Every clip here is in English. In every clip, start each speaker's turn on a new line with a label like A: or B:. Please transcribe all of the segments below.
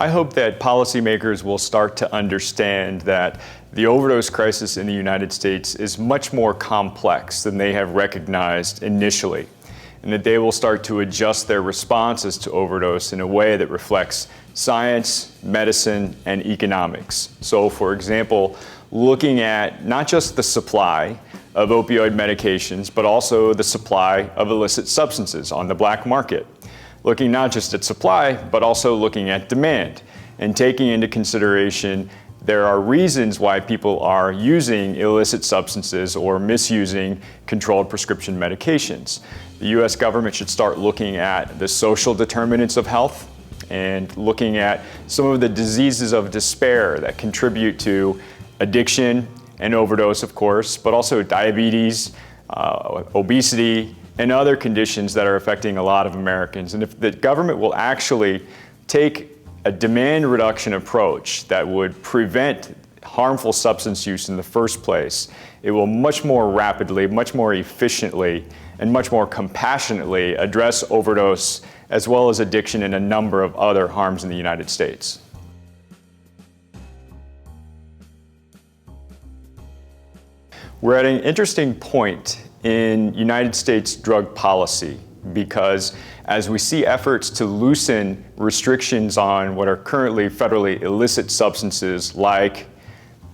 A: I hope that policymakers will start to understand that the overdose crisis in the United States is much more complex than they have recognized initially, and that they will start to adjust their responses to overdose in a way that reflects science, medicine, and economics. So, for example, looking at not just the supply of opioid medications, but also the supply of illicit substances on the black market. Looking not just at supply, but also looking at demand, and taking into consideration there are reasons why people are using illicit substances or misusing controlled prescription medications. The U.S. government should start looking at the social determinants of health and looking at some of the diseases of despair that contribute to addiction and overdose, of course, but also diabetes, obesity, and other conditions that are affecting a lot of Americans. And if the government will actually take a demand reduction approach that would prevent harmful substance use in the first place, it will much more rapidly, much more efficiently, and much more compassionately address overdose as well as addiction and a number of other harms in the United States. We're at an interesting point in United States drug policy because as we see efforts to loosen restrictions on what are currently federally illicit substances like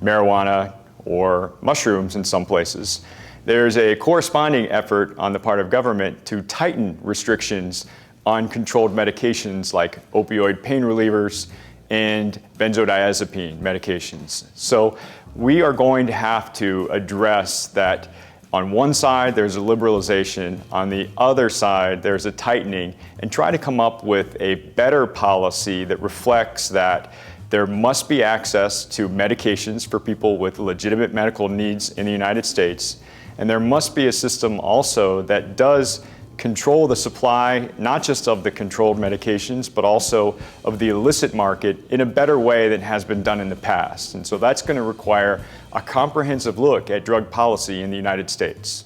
A: marijuana or mushrooms in some places, there's a corresponding effort on the part of government to tighten restrictions on controlled medications like opioid pain relievers and benzodiazepine medications. So we are going to have to address that. On one side, there's a liberalization. On the other side, there's a tightening, and try to come up with a better policy that reflects that there must be access to medications for people with legitimate medical needs in the United States, and there must be a system also that does control the supply, not just of the controlled medications, but also of the illicit market in a better way than has been done in the past. And so that's going to require a comprehensive look at drug policy in the United States.